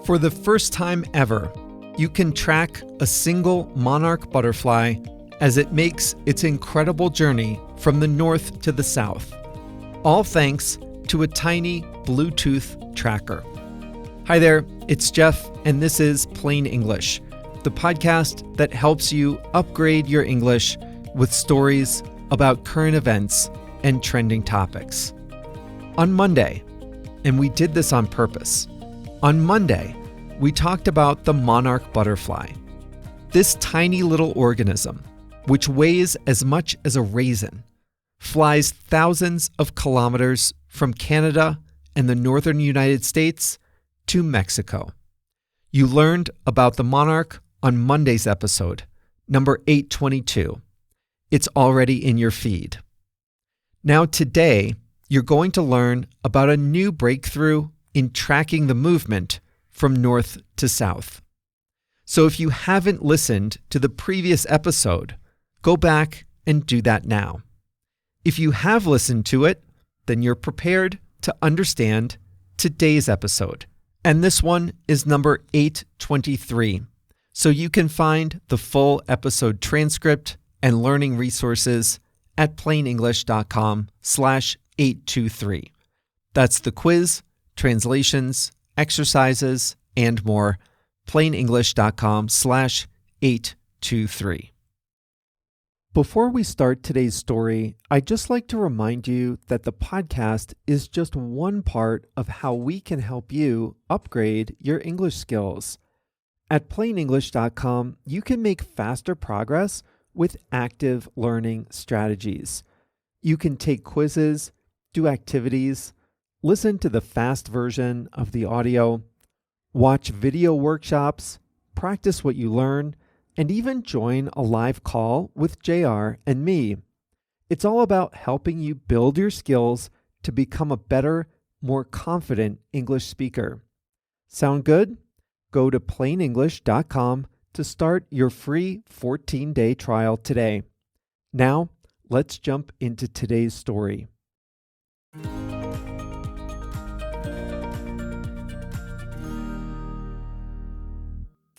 For the first time ever, you can track a single monarch butterfly as it makes its incredible journey from the north to the south, all thanks to a tiny Bluetooth tracker. Hi there, it's Jeff, and this is Plain English, the podcast that helps you upgrade your English with stories about current events and trending topics. On Monday, and we did this on purpose, on Monday, we talked about the monarch butterfly. This tiny little organism, which weighs as much as a raisin, flies thousands of kilometers from Canada and the northern United States to Mexico. You learned about the monarch on Monday's episode, number 822. It's already in your feed. Now today, you're going to learn about a new breakthrough in tracking the movement from north to south. So if you haven't listened to the previous episode, go back and do that now. If you have listened to it, then you're prepared to understand today's episode. And this one is number 823. So you can find the full episode transcript and learning resources at plainenglish.com/823. That's the quiz, translations, exercises, and more. plainenglish.com/823. Before we start today's story, I'd just like to remind you that the podcast is just one part of how we can help you upgrade your English skills. At plainenglish.com, you can make faster progress with active learning strategies. You can take quizzes, do activities, listen to the fast version of the audio, watch video workshops, practice what you learn, and even join a live call with JR and me. It's all about helping you build your skills to become a better, more confident English speaker. Sound good? Go to plainenglish.com to start your free 14-day trial today. Now, let's jump into today's story.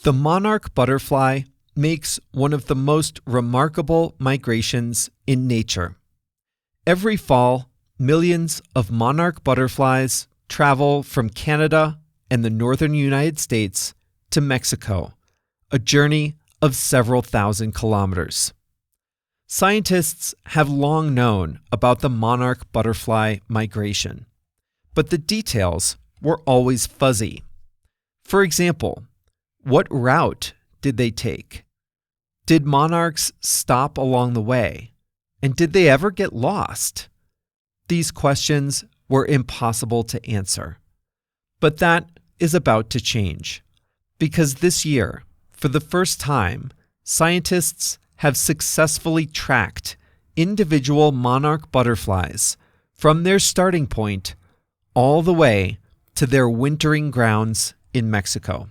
The monarch butterfly makes one of the most remarkable migrations in nature. Every fall, millions of monarch butterflies travel from Canada and the northern United States to Mexico, a journey of several thousand kilometers. Scientists have long known about the monarch butterfly migration, but the details were always fuzzy. For example, what route did they take? Did monarchs stop along the way? And did they ever get lost? These questions were impossible to answer. But that is about to change, because this year, for the first time, scientists have successfully tracked individual monarch butterflies from their starting point all the way to their wintering grounds in Mexico.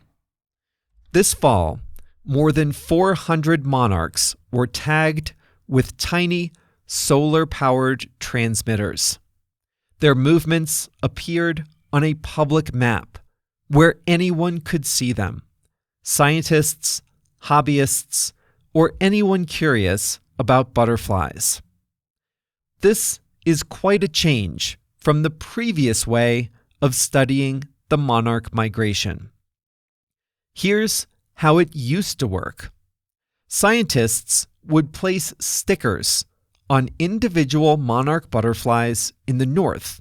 This fall, more than 400 monarchs were tagged with tiny solar-powered transmitters. Their movements appeared on a public map where anyone could see them: scientists, hobbyists, or anyone curious about butterflies. This is quite a change from the previous way of studying the monarch migration. Here's how it used to work. Scientists would place stickers on individual monarch butterflies in the north,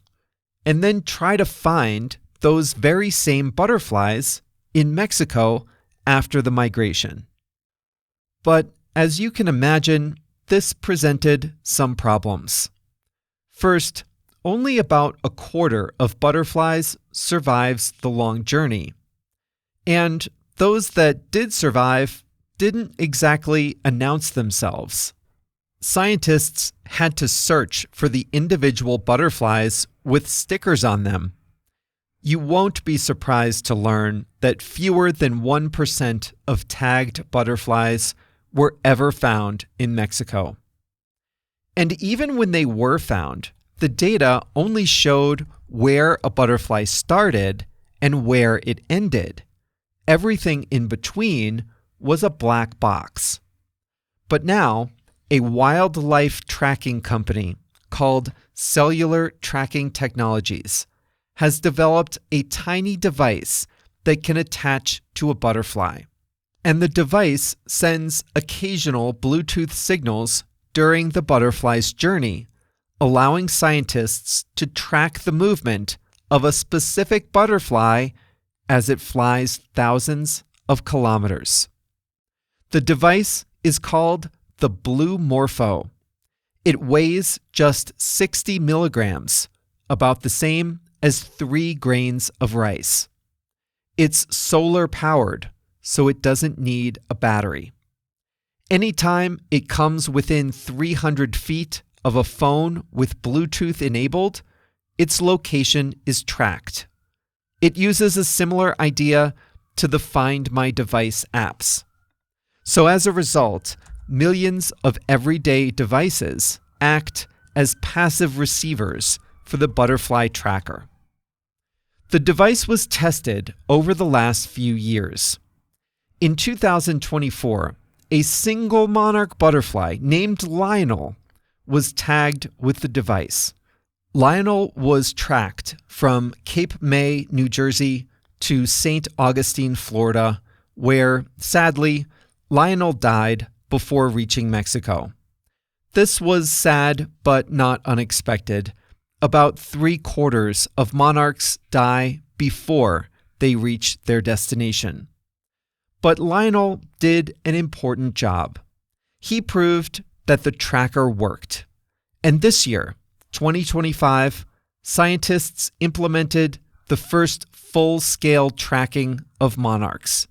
and then try to find those very same butterflies in Mexico after the migration. But as you can imagine, this presented some problems. First, only about a quarter of butterflies survives the long journey, and those that did survive didn't exactly announce themselves. Scientists had to search for the individual butterflies with stickers on them. You won't be surprised to learn that fewer than 1% of tagged butterflies were ever found in Mexico. And even when they were found, the data only showed where a butterfly started and where it ended. everything in between was a black box. But now, a wildlife tracking company called Cellular Tracking Technologies has developed a tiny device that can attach to a butterfly. And the device sends occasional Bluetooth signals during the butterfly's journey, allowing scientists to track the movement of a specific butterfly as it flies thousands of kilometers. The device is called the BluMorpho. It weighs just 60 milligrams, about the same as 3 grains of rice. It's solar powered, so it doesn't need a battery. Anytime it comes within 300 feet of a phone with Bluetooth enabled, its location is tracked. It uses a similar idea to the Find My Device apps. So as a result, millions of everyday devices act as passive receivers for the butterfly tracker. The device was tested over the last few years. In 2024, a single monarch butterfly named Lionel was tagged with the device. Lionel was tracked from Cape May, New Jersey to St. Augustine, Florida, where, sadly, Lionel died before reaching Mexico. This was sad but not unexpected. About 3/4 of monarchs die before they reach their destination. But Lionel did an important job. He proved that the tracker worked. And this year, 2025, scientists implemented the first full-scale tracking of monarchs.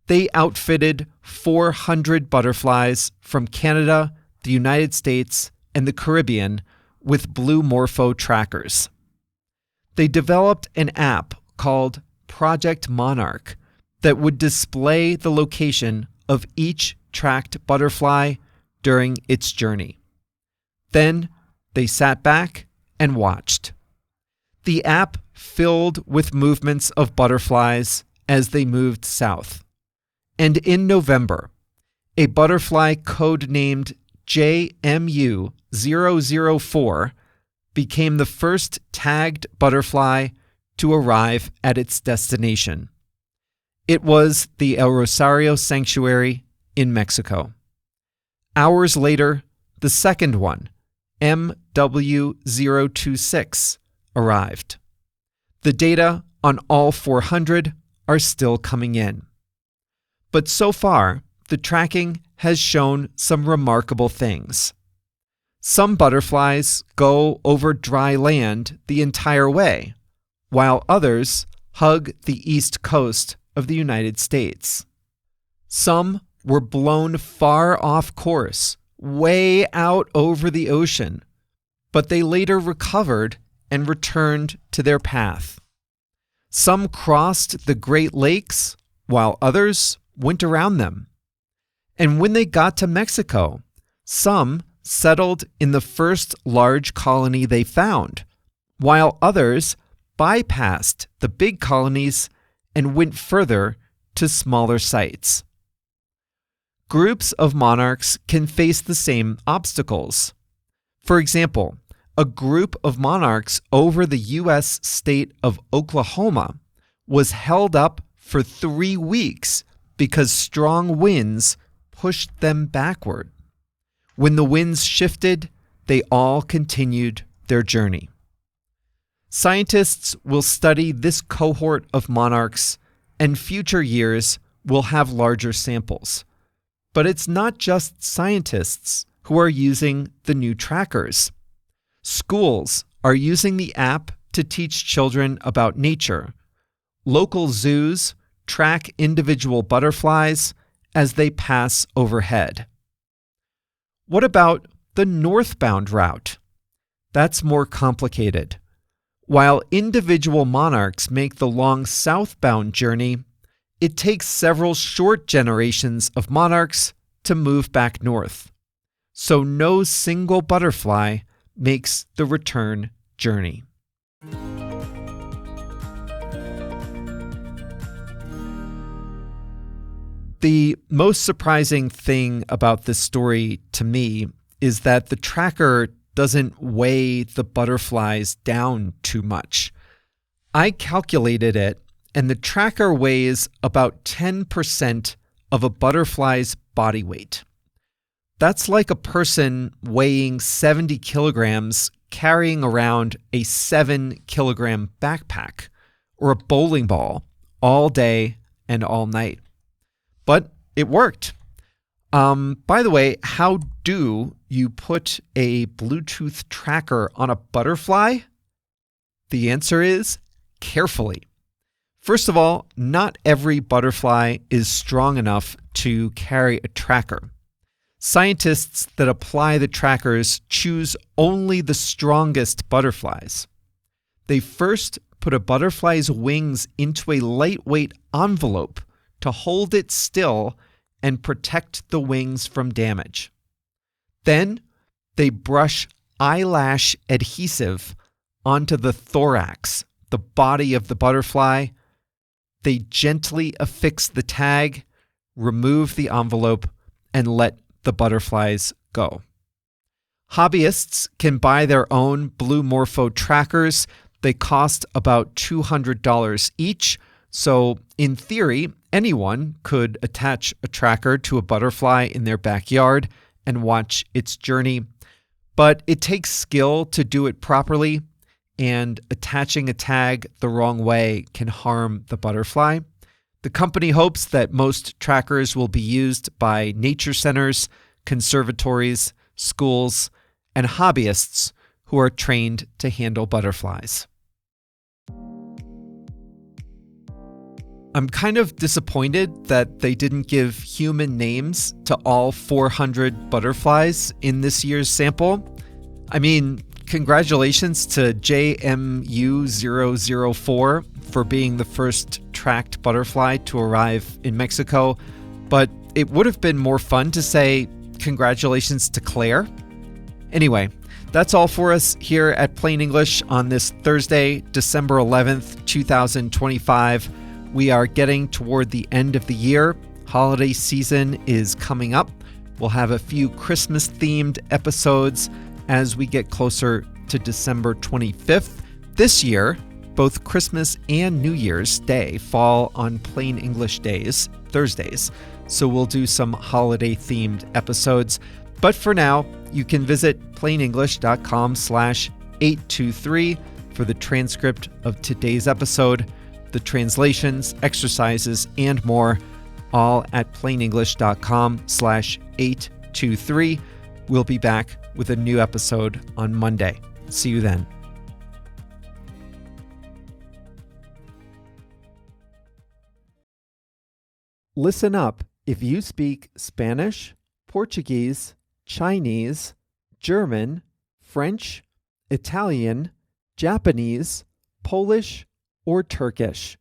They outfitted 400 butterflies from Canada, the United States, and the Caribbean with BluMorpho trackers. They developed an app called Project Monarch that would display the location of each tracked butterfly during its journey. Then they sat back and watched. The app filled with movements of butterflies as they moved south. And in November, a butterfly codenamed JMU-004 became the first tagged butterfly to arrive at its destination. It was the El Rosario Sanctuary in Mexico. Hours later, the second one, MW026, arrived. The data on all 400 are still coming in. But so far, the tracking has shown some remarkable things. Some butterflies go over dry land the entire way, while others hug the east coast of the United States. Some were blown far off course, way out over the ocean, but they later recovered and returned to their path. Some crossed the Great Lakes, while others went around them. And when they got to Mexico, some settled in the first large colony they found, while others bypassed the big colonies and went further to smaller sites. Groups of monarchs can face the same obstacles. For example, a group of monarchs over the U.S. state of Oklahoma was held up for 3 weeks because strong winds pushed them backward. When the winds shifted, they all continued their journey. Scientists will study this cohort of monarchs, and future years will have larger samples. But it's not just scientists who are using the new trackers. Schools are using the app to teach children about nature. Local zoos track individual butterflies as they pass overhead. What about the northbound route? That's more complicated. While individual monarchs make the long southbound journey, it takes several short generations of monarchs to move back north. So no single butterfly makes the return journey. The most surprising thing about this story to me is that the tracker doesn't weigh the butterflies down too much. I calculated it, and the tracker weighs about 10% of a butterfly's body weight. That's like a person weighing 70 kilograms carrying around a 7-kilogram backpack or a bowling ball all day and all night. But it worked. By the way, how do you put a Bluetooth tracker on a butterfly? The answer is carefully. First of all, not every butterfly is strong enough to carry a tracker. Scientists that apply the trackers choose only the strongest butterflies. They first put a butterfly's wings into a lightweight envelope to hold it still and protect the wings from damage. Then they brush eyelash adhesive onto the thorax, the body of the butterfly. They gently affix the tag, remove the envelope, and let the butterflies go. Hobbyists can buy their own BluMorpho trackers. They cost about $200 each. So in theory, anyone could attach a tracker to a butterfly in their backyard and watch its journey. But it takes skill to do it properly, and attaching a tag the wrong way can harm the butterfly. The company hopes that most trackers will be used by nature centers, conservatories, schools, and hobbyists who are trained to handle butterflies. I'm kind of disappointed that they didn't give human names to all 400 butterflies in this year's sample. I mean, congratulations to JMU004 for being the first tracked butterfly to arrive in Mexico, but it would have been more fun to say congratulations to Claire. Anyway, that's all for us here at Plain English on this Thursday, December 11th, 2025. We are getting toward the end of the year. Holiday season is coming up. We'll have a few Christmas-themed episodes as we get closer to December 25th. This year, both Christmas and New Year's Day fall on Plain English days, Thursdays, so we'll do some holiday-themed episodes. But for now, you can visit plainenglish.com/823 for the transcript of today's episode, the translations, exercises, and more, all at plainenglish.com/823. We'll be back with a new episode on Monday. See you then. Listen up if you speak Spanish, Portuguese, Chinese, German, French, Italian, Japanese, Polish, or Turkish.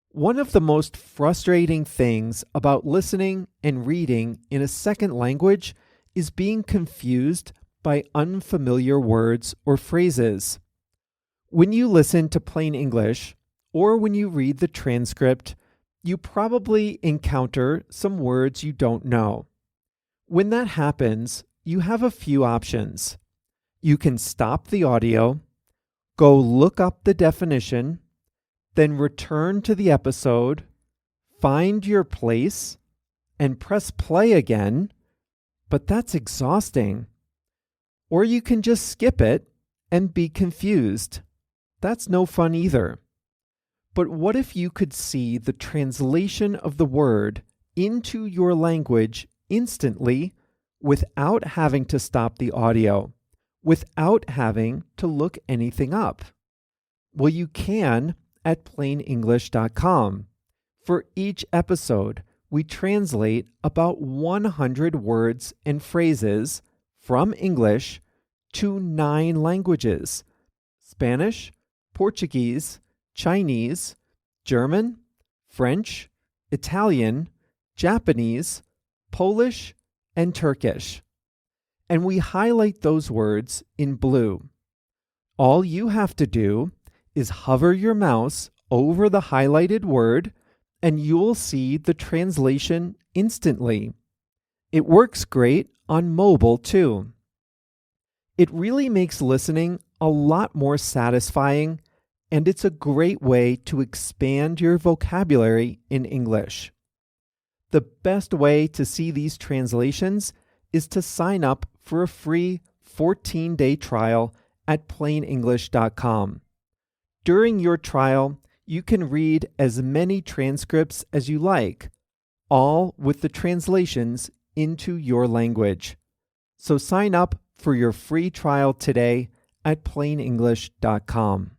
One of the most frustrating things about listening and reading in a second language is being confused by unfamiliar words or phrases. When you listen to Plain English, or when you read the transcript, you probably encounter some words you don't know. When that happens, you have a few options. You can stop the audio, go look up the definition, then return to the episode, find your place, and press play again, but that's exhausting. Or you can just skip it and be confused. That's no fun either. But what if you could see the translation of the word into your language instantly without having to stop the audio, without having to look anything up? Well, you can at plainenglish.com. For each episode, we translate about 100 words and phrases from English to 9 languages: Spanish, Portuguese, Chinese, German, French, Italian, Japanese, Polish, and Turkish. And we highlight those words in blue. All you have to do is hover your mouse over the highlighted word and you'll see the translation instantly. It works great on mobile too. It really makes listening a lot more satisfying, and it's a great way to expand your vocabulary in English. The best way to see these translations is to sign up for a free 14-day trial at plainenglish.com. During your trial, you can read as many transcripts as you like, all with the translations into your language. So sign up for your free trial today at plainenglish.com.